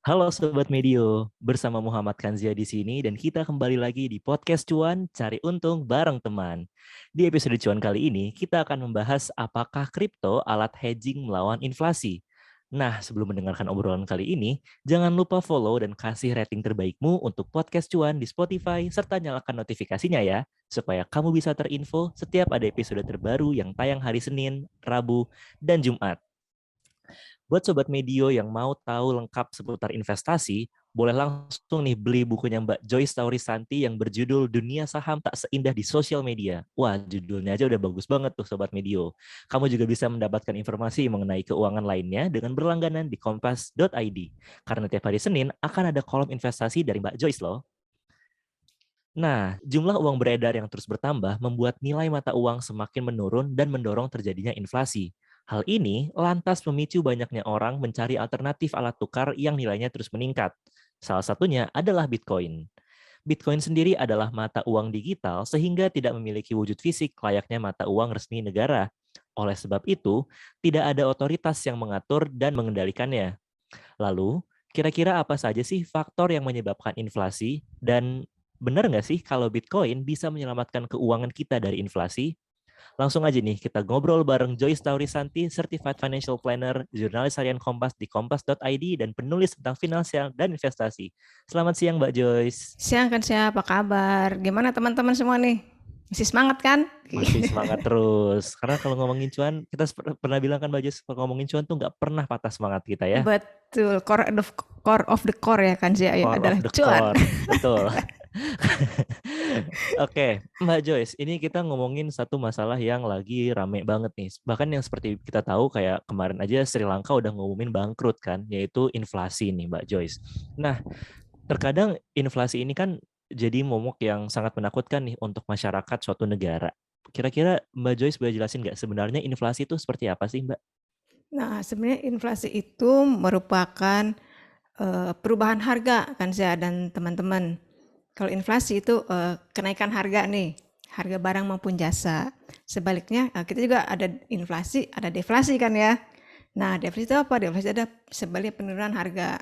Halo Sobat Medio, bersama Muhammad Kanzia di sini dan kita kembali lagi di podcast Cuan Cari Untung bareng teman. Di episode Cuan kali ini kita akan membahas apakah kripto alat hedging melawan inflasi. Nah, sebelum mendengarkan obrolan kali ini, jangan lupa follow dan kasih rating terbaikmu untuk podcast Cuan di Spotify serta nyalakan notifikasinya ya, supaya kamu bisa terinfo setiap ada episode terbaru yang tayang hari Senin, Rabu, dan Jumat. Buat Sobat Medio yang mau tahu lengkap seputar investasi, boleh langsung nih beli bukunya Mbak Joyce Taurisanti yang berjudul Dunia Saham Tak Seindah di Sosial Media. Wah, judulnya aja udah bagus banget tuh Sobat Medio. Kamu juga bisa mendapatkan informasi mengenai keuangan lainnya dengan berlangganan di kompas.id. Karena tiap hari Senin akan ada kolom investasi dari Mbak Joyce loh. Nah, jumlah uang beredar yang terus bertambah membuat nilai mata uang semakin menurun dan mendorong terjadinya inflasi. Hal ini lantas memicu banyaknya orang mencari alternatif alat tukar yang nilainya terus meningkat. Salah satunya adalah Bitcoin. Bitcoin sendiri adalah mata uang digital sehingga tidak memiliki wujud fisik layaknya mata uang resmi negara. Oleh sebab itu, tidak ada otoritas yang mengatur dan mengendalikannya. Lalu, kira-kira apa saja sih faktor yang menyebabkan inflasi dan benar nggak sih kalau Bitcoin bisa menyelamatkan keuangan kita dari inflasi? Langsung aja nih kita ngobrol bareng Joyce Taurisanti, Certified Financial Planner, jurnalis harian Kompas di kompas.id, dan penulis tentang finansial dan investasi. Selamat siang Mbak Joyce. Siang kan siapa kabar? Gimana teman-teman semua nih? Masih semangat kan? Masih semangat terus. Karena kalau ngomongin cuan, kita pernah bilang kan Mbak Joyce, kalau ngomongin cuan tuh nggak pernah patah semangat kita ya. Betul, core of the core ya kan sih ya, Core of adalah the cuan. core, betul. Oke, Mbak Joyce, ini kita ngomongin satu masalah yang lagi rame banget nih. Bahkan yang seperti kita tahu kayak kemarin aja Sri Lanka udah ngumumin bangkrut kan, yaitu inflasi nih Mbak Joyce. Nah, terkadang inflasi ini kan jadi momok yang sangat menakutkan nih untuk masyarakat suatu negara. Kira-kira Mbak Joyce boleh jelasin nggak sebenarnya inflasi itu seperti apa sih Mbak? Nah, sebenarnya inflasi itu merupakan perubahan harga kan sih dan teman-teman. Kalau inflasi itu kenaikan harga nih, harga barang maupun jasa. Sebaliknya kita juga ada inflasi, ada deflasi kan ya. Nah, deflasi itu apa? Deflasi ada sebaliknya penurunan harga.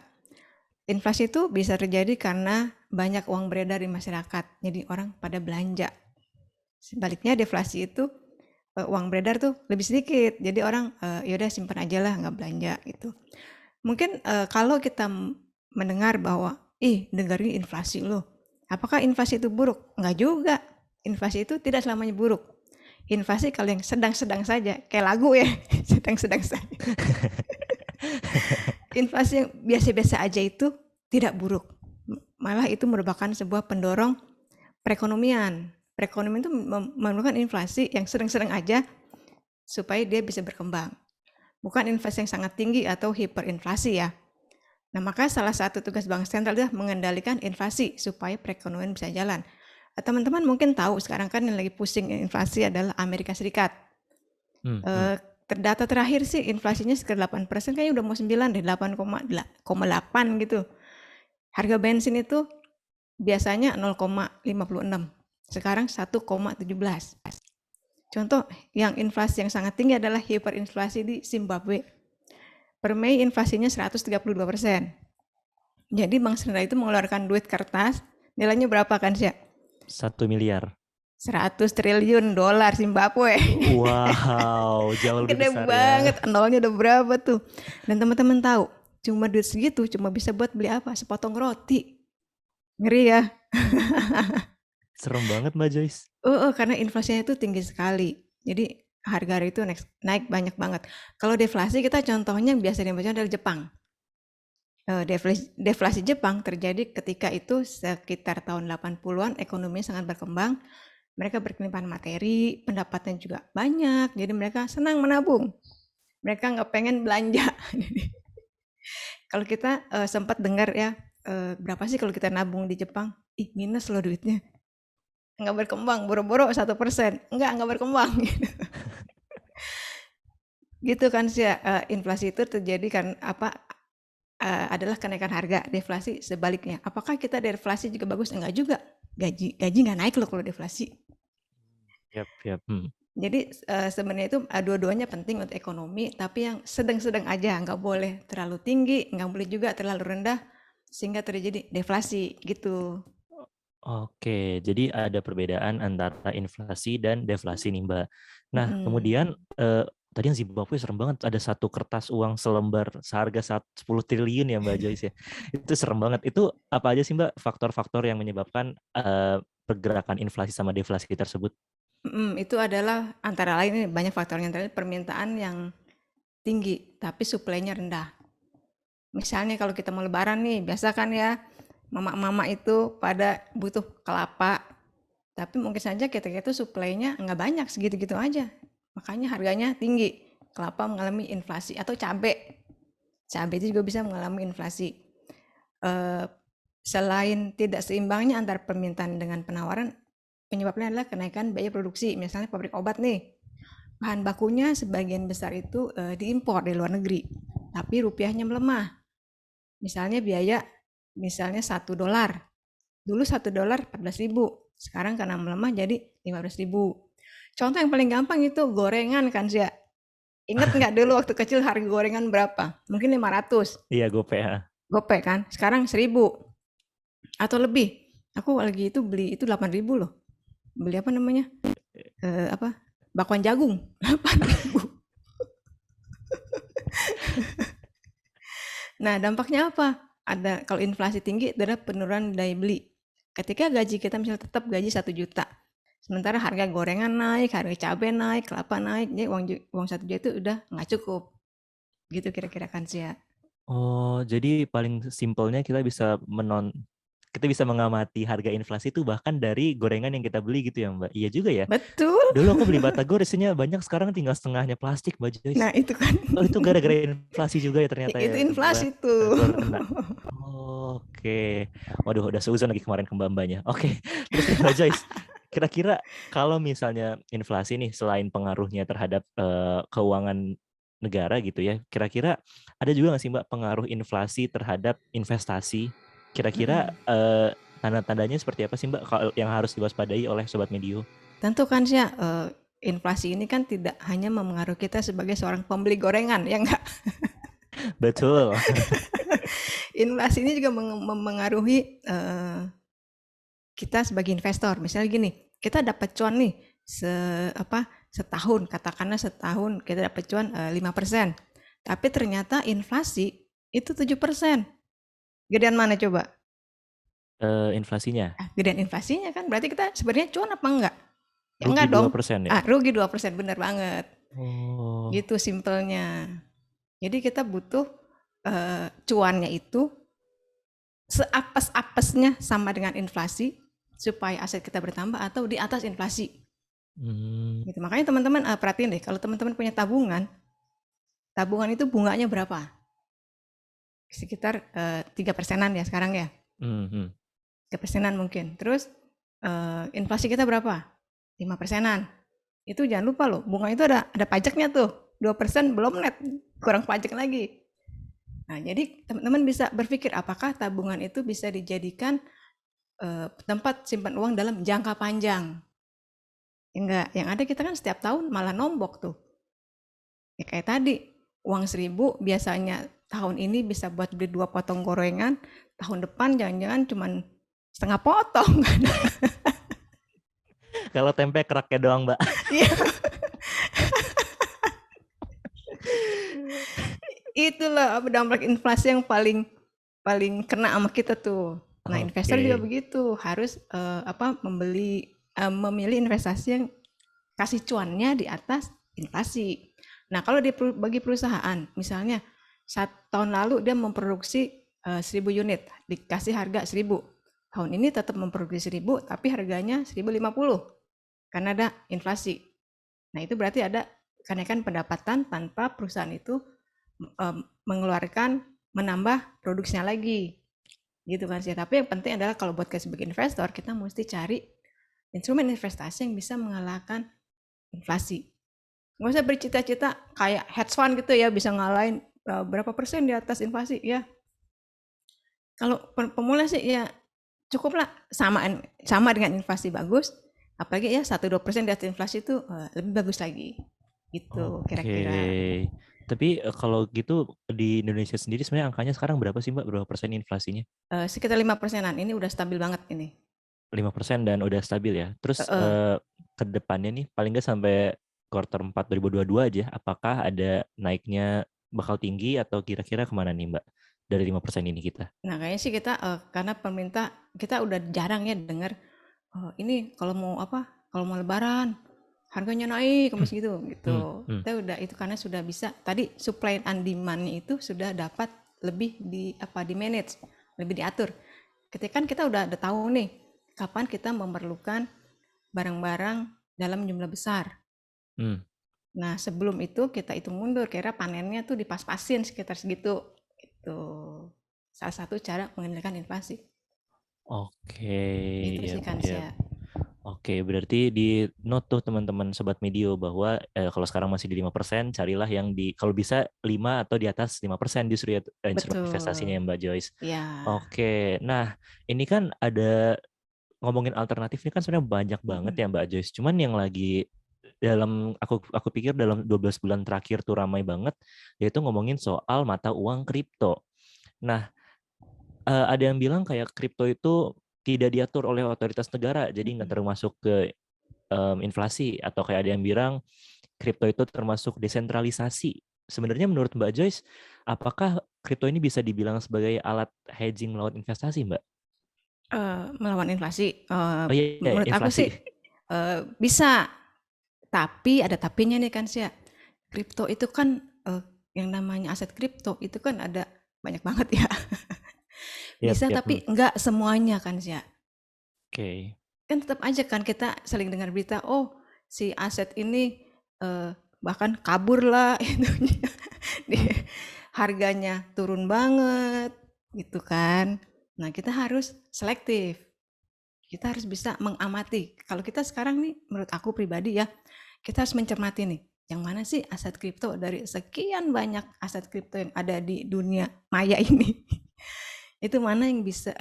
Inflasi itu bisa terjadi karena banyak uang beredar di masyarakat, jadi orang pada belanja. Sebaliknya deflasi itu uang beredar tuh lebih sedikit, jadi orang yaudah simpan aja lah nggak belanja gitu. Mungkin kalau kita mendengar bahwa dengerin inflasi loh, apakah inflasi itu buruk? Nggak juga, inflasi itu tidak selamanya buruk. Inflasi kalau yang sedang-sedang saja, kayak lagu ya, sedang-sedang saja. Inflasi yang biasa-biasa aja itu tidak buruk. Malah itu merupakan sebuah pendorong perekonomian. Perekonomian itu memerlukan inflasi yang sedang-sedang aja supaya dia bisa berkembang. Bukan inflasi yang sangat tinggi atau hiperinflasi ya. Nah, maka salah satu tugas bank sentral adalah mengendalikan inflasi supaya perekonomian bisa jalan. Teman-teman mungkin tahu sekarang kan yang lagi pusing inflasi adalah Amerika Serikat. Hmm, hmm. Terdata terakhir sih inflasinya sekitar 8%, kayaknya udah mau 9 deh, 8,8 gitu. Harga bensin itu biasanya 0,56, sekarang 1,17. Contoh yang inflasi yang sangat tinggi adalah hiperinflasi di Zimbabwe. Per Mei inflasinya 132%. Jadi Bank Sentral itu mengeluarkan duit kertas, nilainya berapa kan sih? 1 miliar. 100 triliun dolar Zimbabwe. Wow, jauh lebih Gede besar ya. banget, nolnya udah berapa tuh. Dan teman-teman tahu, cuma duit segitu cuma bisa buat beli apa? Sepotong roti. Ngeri ya. Serem banget Mbak Joyce. Karena inflasinya itu tinggi sekali. Jadi harga itu naik banyak banget. Kalau deflasi kita contohnya yang biasa dibaca adalah Jepang. Deflasi Jepang terjadi ketika itu sekitar tahun 80-an ekonominya sangat berkembang. Mereka berkelimpahan materi, pendapatan juga banyak, jadi mereka senang menabung. Mereka nggak pengen belanja. Kalau kita sempat dengar ya, berapa sih kalau kita nabung di Jepang? Minus loh duitnya. Nggak berkembang, boro-boro 1%. Nggak berkembang. Gitu kan sih inflasi itu terjadi kan adalah kenaikan harga. Deflasi sebaliknya. Apakah kita deflasi juga bagus? Enggak juga. Gaji nggak naik loh kalau deflasi. Yap, yap. Hmm. Jadi sebenarnya itu dua-duanya penting untuk ekonomi, tapi yang sedang-sedang aja, nggak boleh terlalu tinggi, nggak boleh juga terlalu rendah, sehingga terjadi deflasi gitu. Oke, jadi ada perbedaan antara inflasi dan deflasi nih Mbak. Nah, Mm-mm. kemudian tadi yang Zimbabwe serem banget. Ada satu kertas uang selembar seharga 10 triliun ya Mbak Joyce ya. Itu serem banget. Itu apa aja sih Mbak faktor-faktor yang menyebabkan pergerakan inflasi sama deflasi tersebut? Itu adalah antara lain ini banyak faktornya, antara lain permintaan yang tinggi, tapi suplainya rendah. Misalnya kalau kita mau lebaran nih, biasa kan ya, mama-mama itu pada butuh kelapa, tapi mungkin saja kita itu suplainya nggak banyak, segitu-gitu aja. Makanya harganya tinggi. Kelapa mengalami inflasi atau cabai. Cabai itu juga bisa mengalami inflasi. Eh, Selain tidak seimbangnya antara permintaan dengan penawaran, penyebabnya adalah kenaikan biaya produksi. Misalnya pabrik obat nih, bahan bakunya sebagian besar itu diimpor dari luar negeri, tapi rupiahnya melemah. Misalnya biaya, misalnya $1. Dulu $1 14.000, sekarang karena melemah jadi 15.000. Contoh yang paling gampang itu gorengan kan sih. Ingat nggak dulu waktu kecil harga gorengan berapa? Mungkin 500. Iya, GoPay. Ya. Gopek kan? Sekarang 1.000 atau lebih. Aku lagi itu beli itu 8.000 loh. Beli apa namanya? Apa? Bakwan jagung. 8.000. Nah, dampaknya apa? Ada kalau inflasi tinggi adalah penurunan daya beli. Ketika gaji kita misalnya tetap gaji 1 juta, sementara harga gorengan naik, harga cabai naik, kelapa naik, jadi uang 1 juta itu udah nggak cukup. Gitu kira-kira kan sih ya. Oh, jadi paling simpelnya kita bisa mengamati harga inflasi itu bahkan dari gorengan yang kita beli gitu ya Mbak. Iya juga ya. Betul. Dulu aku beli batagor isinya banyak, sekarang tinggal setengahnya plastik Mbak Joyce. Nah, itu kan. Oh, itu gara-gara inflasi juga ya ternyata Itu ya inflasi tuh. batagor kena. Oke. Waduh, udah seuzon lagi kemarin ke Mbak-mbaknya. Oke. Terus nih Mbak Joyce, kira-kira kalau misalnya inflasi nih selain pengaruhnya terhadap keuangan negara gitu ya, kira-kira ada juga nggak sih Mbak pengaruh inflasi terhadap investasi? Kira-kira tanda-tandanya seperti apa sih Mbak kalau yang harus diwaspadai oleh Sobat Medio? Tentu kan sih ya, inflasi ini kan tidak hanya mempengaruhi kita sebagai seorang pembeli gorengan, ya enggak? Betul. Inflasi ini juga mempengaruhi kita sebagai investor. Misalnya gini, kita dapat cuan nih setahun, katakanlah setahun kita dapat cuan 5%. Tapi ternyata inflasi itu 7%. Gedean mana coba? Inflasinya Gedean inflasinya kan berarti kita sebenarnya cuan apa enggak? Ya rugi enggak dong. 2% ya? Rugi 2%, bener banget. Oh. Gitu simpelnya. Jadi kita butuh cuannya itu seapes-apesnya sama dengan inflasi supaya aset kita bertambah atau di atas inflasi. Gitu. Makanya teman-teman perhatiin deh, kalau teman-teman punya tabungan, tabungan itu bunganya berapa? Sekitar 3%-an ya sekarang ya. 3%-an mungkin. Terus inflasi kita berapa? 5%-an. Itu jangan lupa loh, bunga itu ada pajaknya tuh. 2% belum net, kurang pajak lagi. Nah, jadi teman-teman bisa berpikir apakah tabungan itu bisa dijadikan tempat simpan uang dalam jangka panjang. Enggak, yang ada kita kan setiap tahun malah nombok tuh. Ya kayak tadi, uang 1.000 biasanya tahun ini bisa buat beli 2 potong gorengan, tahun depan jangan-jangan cuma setengah potong. Kalau tempe keraknya doang, Mbak. Iya. Itulah dampak inflasi yang paling kena sama kita tuh. Nah, investor juga begitu, harus memilih investasi yang kasih cuannya di atas inflasi. Nah, kalau bagi perusahaan, misalnya 1 tahun lalu dia memproduksi 1.000 unit, dikasih harga 1.000. Tahun ini tetap memproduksi 1.000, tapi harganya 1.050 karena ada inflasi. Nah, itu berarti ada kenaikan pendapatan tanpa perusahaan itu menambah produksinya lagi. Gitu kan sih. Tapi yang penting adalah kalau buat kita sebagai investor, kita mesti cari instrumen investasi yang bisa mengalahkan inflasi. Nggak usah bercita-cita kayak hedge fund gitu ya, bisa ngalahin berapa persen di atas inflasi ya. Kalau pemula sih ya cukuplah sama dengan inflasi bagus, Apalagi ya 1-2% di atas inflasi itu lebih bagus lagi. Gitu kira-kira. Oke. Tapi kalau gitu di Indonesia sendiri sebenarnya angkanya sekarang berapa sih Mbak? Berapa persen inflasinya? Sekitar 5%-an. Ini udah stabil banget ini. 5% dan udah stabil ya. Terus Heeh. ke depannya nih paling nggak sampai kuartal 4 2022 aja, apakah ada naiknya bakal tinggi atau kira-kira kemana nih Mbak dari 5% ini kita? Nah, kayaknya sih kita karena pemerintah kita udah jarang ya dengar ini kalau mau apa? Kalau mau lebaran harganya naik masih gitu gitu. Hmm, hmm, Kita udah itu karena sudah bisa tadi supply and demand-nya itu sudah dapat lebih di manage, lebih diatur. Ketika kan kita udah tahu nih kapan kita memerlukan barang-barang dalam jumlah besar. hmm. Nah, sebelum itu kita hitung mundur, kira panennya tuh dipas-pasin sekitar segitu. Itu salah satu cara mengendalikan inflasi. Oke, Itu ya, sih kan ya. sih. Oke, berarti di note tuh teman-teman Sobat Medio bahwa kalau sekarang masih di 5%, carilah yang di kalau bisa 5 atau di atas 5% justru ya instrumen investasinya Betul. ya Mbak Joyce. Ya. Oke, nah ini kan ada ngomongin alternatif ini kan sebenarnya banyak banget Mm-mm. ya Mbak Joyce. Cuman yang lagi dalam aku pikir dalam 12 bulan terakhir tuh ramai banget yaitu ngomongin soal mata uang kripto. Nah, ada yang bilang kayak kripto itu tidak diatur oleh otoritas negara, jadi nggak Mm-mm. termasuk ke inflasi, atau kayak ada yang bilang kripto itu termasuk desentralisasi. Sebenarnya menurut Mbak Joyce, apakah kripto ini bisa dibilang sebagai alat hedging melawan investasi, Mbak? Melawan inflasi. Oh iya, iya, Menurut aku inflasi. sih bisa, tapi ada tapinya nih kan sih. Kripto itu kan yang namanya aset kripto itu kan ada banyak banget ya. Yap, Bisa yap. tapi enggak semuanya kan sih. Oke. Kan tetap aja kan kita sering dengar berita, oh si aset ini bahkan kabur lah itunya. Hmm, Harganya turun banget gitu kan. Nah, kita harus selektif. Kita harus bisa mengamati. Kalau kita sekarang nih menurut aku pribadi ya, kita harus mencermati nih, yang mana sih aset kripto dari sekian banyak aset kripto yang ada di dunia maya ini. Itu mana yang bisa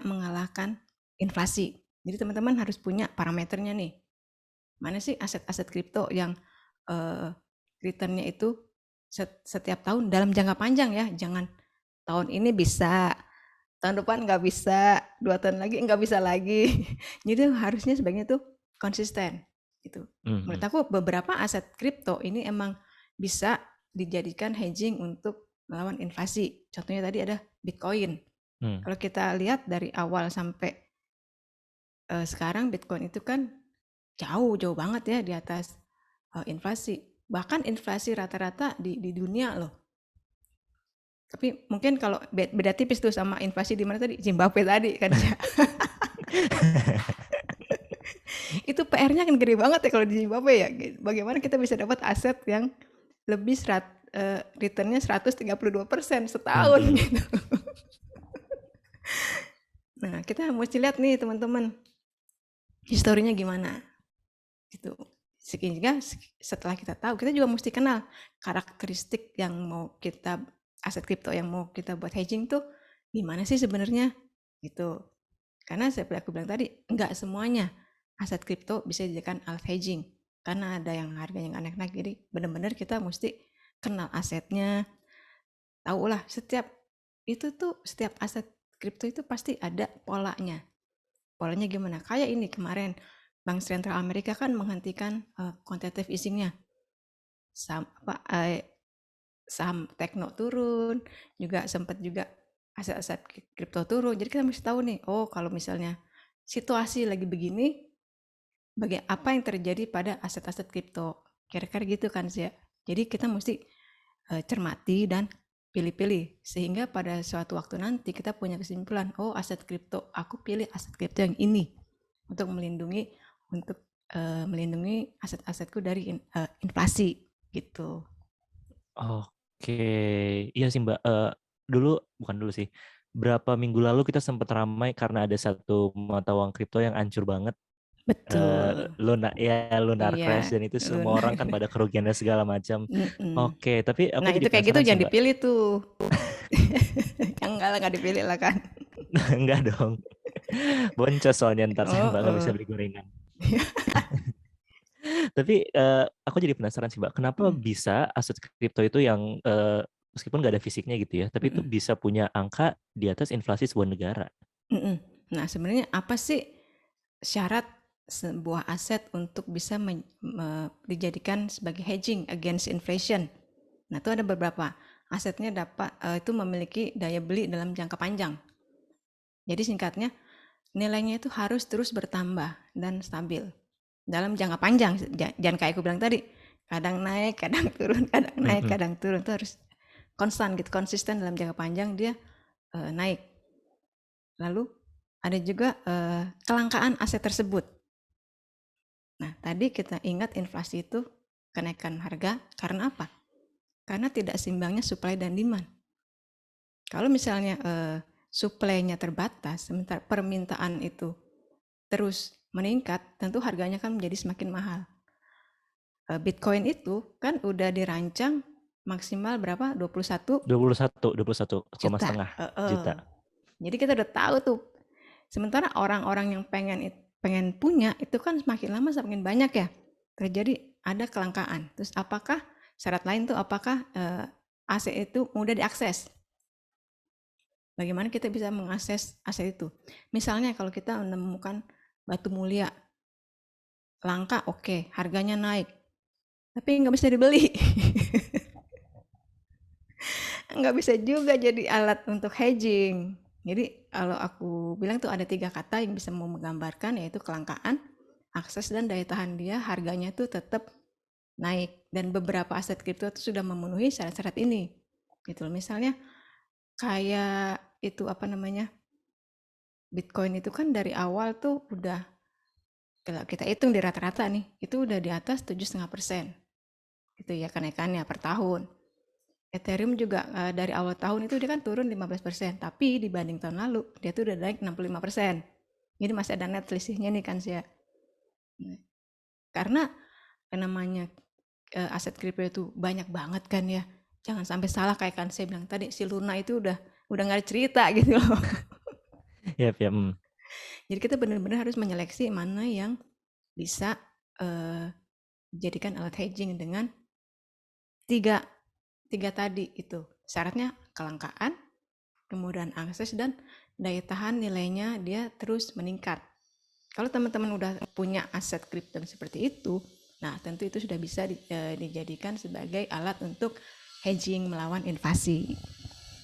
mengalahkan inflasi. Jadi teman-teman harus punya parameternya nih. Mana sih aset-aset kripto yang returnnya itu setiap tahun dalam jangka panjang ya. Jangan tahun ini bisa, tahun depan nggak bisa, 2 tahun lagi nggak bisa lagi. Jadi harusnya sebaiknya tuh konsisten. Gitu. hmm, Menurut hmm, aku beberapa aset kripto ini emang bisa dijadikan hedging untuk melawan inflasi. Contohnya tadi ada Bitcoin. hmm. Kalau kita lihat dari awal sampai sekarang Bitcoin itu kan jauh banget ya di atas inflasi. Bahkan inflasi rata-rata di dunia loh. Tapi mungkin kalau beda tipis tuh sama inflasi di mana tadi Zimbabwe tadi kan ya. Itu PR-nya kan gede banget ya kalau di Zimbabwe ya. Bagaimana kita bisa dapat aset yang lebih returnnya 132% Hmm, setahun hmm. gitu. Nah, kita mesti lihat nih teman-teman, historinya gimana gitu. Sehingga setelah kita tahu, kita juga mesti kenal karakteristik yang mau kita aset kripto yang mau kita buat hedging tuh gimana sih sebenarnya gitu. Karena seperti aku bilang tadi, enggak semuanya aset kripto bisa dijadikan alat hedging. Karena ada yang harganya yang naik-naik, jadi benar-benar kita mesti kenal asetnya. Tahulah setiap aset kripto itu pasti ada polanya. Polanya gimana? Kayak ini kemarin Bank Sentral Amerika kan menghentikan quantitative easing-nya. Saham tekno turun, juga sempat juga aset-aset kripto turun. Jadi kita mesti tahu nih, oh kalau misalnya situasi lagi begini, apa yang terjadi pada aset-aset kripto. Kira-kira gitu kan sih ya. Jadi kita mesti cermati dan pilih-pilih sehingga pada suatu waktu nanti kita punya kesimpulan, oh aset kripto, aku pilih aset kripto yang ini untuk melindungi aset-asetku dari inflasi gitu. Oke, iya sih Mbak. Dulu bukan dulu sih. Berapa minggu lalu kita sempat ramai karena ada satu mata uang kripto yang hancur banget. Betul. Lunar Crash, Iya, dan itu semua lunar. orang kan pada kerugiannya segala macam. Mm-mm. Oke, tapi aku Nah jadi itu kayak gitu penasaran sih jangan Mbak. dipilih tuh. Enggak lah, nggak dipilih lah kan. Enggak dong. Boncos soalnya ntar saya Oh, Mbak nggak bisa beli gorengan. Tapi aku jadi penasaran sih, Mbak, kenapa Mhm, bisa aset kripto itu yang meskipun nggak ada fisiknya gitu ya, tapi itu mhm, bisa punya angka di atas inflasi sebuah negara? mhm. Nah, sebenarnya apa sih syarat sebuah aset untuk bisa dijadikan sebagai hedging against inflation? Nah, itu ada beberapa. Asetnya dapat itu memiliki daya beli dalam jangka panjang. Jadi singkatnya, nilainya itu harus terus bertambah dan stabil dalam jangka panjang. Jangan kayak aku bilang tadi, kadang naik, kadang turun, kadang naik, Mhm. kadang turun. Itu harus konstan gitu, konsisten dalam jangka panjang dia naik. Lalu ada juga kelangkaan aset tersebut. Nah, tadi kita ingat inflasi itu kenaikan harga karena apa? Karena tidak seimbangnya supply dan demand. Kalau misalnya supply-nya terbatas, sementara permintaan itu terus meningkat, tentu harganya kan menjadi semakin mahal. Bitcoin itu kan udah dirancang maksimal berapa? 21 juta. 21,5 Heeh. juta. Jadi kita udah tahu tuh. Sementara orang-orang yang pengen punya itu kan semakin lama semakin banyak ya. Terjadi ada kelangkaan. Terus apakah syarat lain tuh apakah aset itu mudah diakses? Bagaimana kita bisa mengakses aset itu? Misalnya kalau kita menemukan batu mulia langka, oke, harganya naik, tapi nggak bisa dibeli. Nggak bisa juga jadi alat untuk hedging. Jadi kalau aku bilang tuh ada 3 kata yang bisa mau menggambarkan, yaitu kelangkaan, akses, dan daya tahan dia harganya tuh tetap naik. Dan beberapa aset kripto itu sudah memenuhi syarat-syarat ini. Gitu. Misalnya kayak itu apa namanya? Bitcoin itu kan dari awal tuh udah kalau kita hitung di rata-rata nih, itu udah di atas 7,5% gitu ya kenaikannya per tahun. Ethereum juga dari awal tahun itu dia kan turun 15%, tapi dibanding tahun lalu dia tuh udah naik 65%. Jadi masih ada net selisihnya nih kan sih ya. Karena yang namanya aset kripto itu banyak banget kan ya. Jangan sampai salah kayak kan saya bilang tadi, si Luna itu udah nggak ada cerita gitu loh. Yap, ya. Jadi kita benar-benar harus menyeleksi mana yang bisa dijadikan alat hedging dengan tiga tiga tadi itu. Syaratnya kelangkaan, kemudian akses, dan daya tahan nilainya dia terus meningkat. Kalau teman-teman udah punya aset kripto seperti itu, nah tentu itu sudah bisa dijadikan sebagai alat untuk hedging melawan inflasi.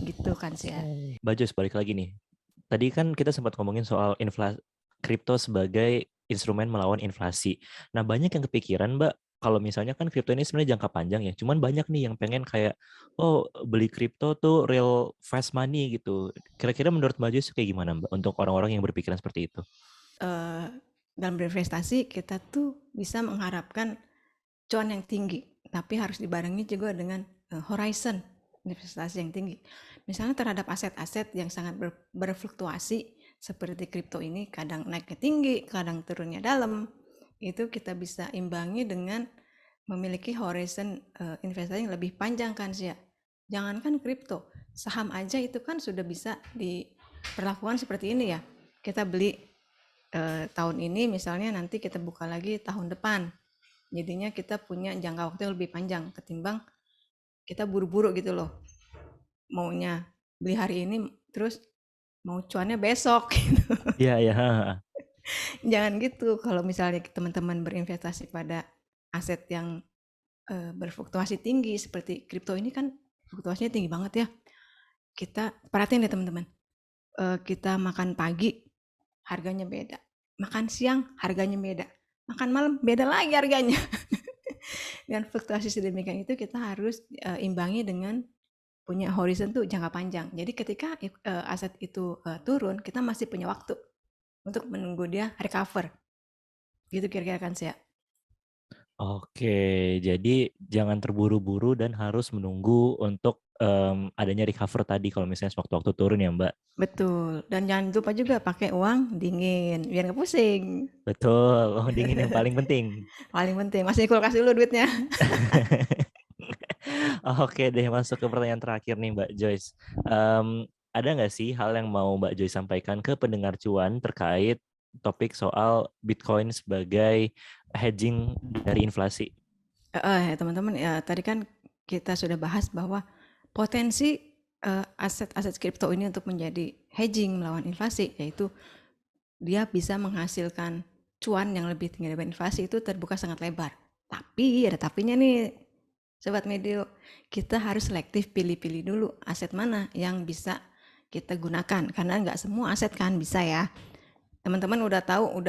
Gitu kan sih ya. Mbak Joyce, balik lagi nih. Tadi kan kita sempat ngomongin soal kripto sebagai instrumen melawan inflasi. Nah, banyak yang kepikiran, Mbak, kalau misalnya kan kripto ini sebenarnya jangka panjang ya. Cuman banyak nih yang pengen kayak, oh beli kripto tuh real fast money gitu. Kira-kira menurut Mbak Joyce kayak gimana, Mbak, untuk orang-orang yang berpikiran seperti itu? Eh, dalam berinvestasi kita tuh bisa mengharapkan cuan yang tinggi, tapi harus dibarengi juga dengan horizon investasi yang tinggi. Misalnya terhadap aset-aset yang sangat berfluktuasi seperti kripto ini, kadang naiknya tinggi, kadang turunnya dalam. Itu kita bisa imbangi dengan memiliki horizon investasi yang lebih panjang kan sih ya. Jangankan kripto, saham aja itu kan sudah bisa diperlakukan seperti ini ya. Kita beli tahun ini misalnya nanti kita buka lagi tahun depan. Jadinya kita punya jangka waktu yang lebih panjang ketimbang kita buru-buru gitu loh. Maunya beli hari ini terus mau cuannya besok. Iya, iya. Jangan gitu. Kalau misalnya teman-teman berinvestasi pada aset yang berfluktuasi tinggi seperti kripto ini kan fluktuasinya tinggi banget ya. Kita perhatiin deh teman-teman. Kita makan pagi harganya beda. Makan siang harganya beda. Makan malam beda lagi harganya. Dan fluktuasi sedemikian itu kita harus imbangi dengan punya horizon tuh jangka panjang. Jadi ketika aset itu turun, kita masih punya waktu untuk menunggu dia recover. Gitu kira-kira kan sih ya. Oke, jadi jangan terburu-buru dan harus menunggu untuk adanya recover tadi kalau misalnya sewaktu-waktu turun ya, Mbak. Betul. Dan jangan lupa juga pakai uang dingin biar nggak pusing. Betul, oh, dingin yang paling penting. Paling penting masih kulkas dulu duitnya. Oke deh, masuk ke pertanyaan terakhir nih Mbak Joyce. Ada nggak sih hal yang mau Mbak Joyce sampaikan ke pendengar cuan terkait topik soal Bitcoin sebagai hedging dari inflasi. Ya teman-teman, ya tadi kan kita sudah bahas bahwa potensi aset-aset kripto ini untuk menjadi hedging melawan inflasi, yaitu dia bisa menghasilkan cuan yang lebih tinggi daripada inflasi, itu terbuka sangat lebar. Tapi ada tapinya nih, Sobat Medio, kita harus selektif pilih-pilih dulu aset mana yang bisa kita gunakan, karena nggak semua aset kan bisa ya. Teman-teman udah tahu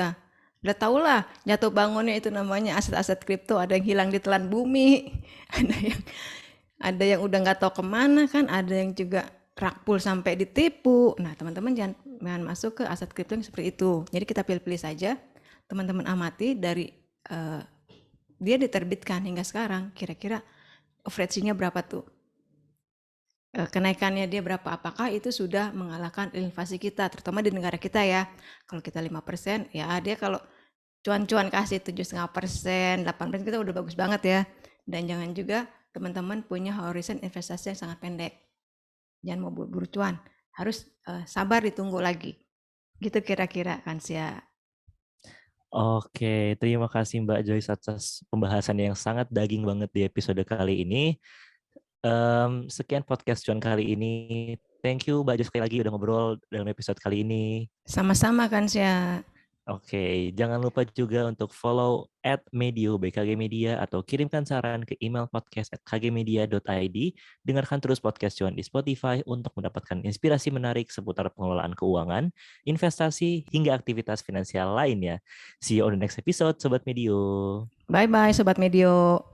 lah jatuh bangunnya itu namanya aset-aset kripto, ada yang hilang ditelan bumi, ada yang udah nggak tahu kemana kan, ada yang juga rakpul sampai ditipu. Nah teman-teman jangan masuk ke aset kripto yang seperti itu. Jadi kita pilih-pilih saja, teman-teman amati dari dia diterbitkan hingga sekarang, kira-kira average-nya berapa tuh, kenaikannya dia berapa, apakah itu sudah mengalahkan inflasi kita, terutama di negara kita ya. Kalau kita 5%, ya dia kalau cuan-cuan kasih 7,5%, 8%, kita udah bagus banget ya. Dan jangan juga teman-teman punya horizon investasi yang sangat pendek. Jangan mau buru-buru cuan, harus sabar ditunggu lagi. Gitu kira-kira kan Sia. Oke, terima kasih Mbak Joyce atas pembahasan yang sangat daging banget di episode kali ini. Sekian podcast cuan kali ini. Thank you Mbak Joyce sekali lagi udah ngobrol dalam episode kali ini. Sama-sama kan Sia. Oke, jangan lupa juga untuk follow @medio BKG Media atau kirimkan saran ke email podcast@kgmedia.id. Dengarkan terus podcast cuan di Spotify untuk mendapatkan inspirasi menarik seputar pengelolaan keuangan, investasi, hingga aktivitas finansial lainnya. See you on the next episode, Sobat Medio. Bye-bye Sobat Medio.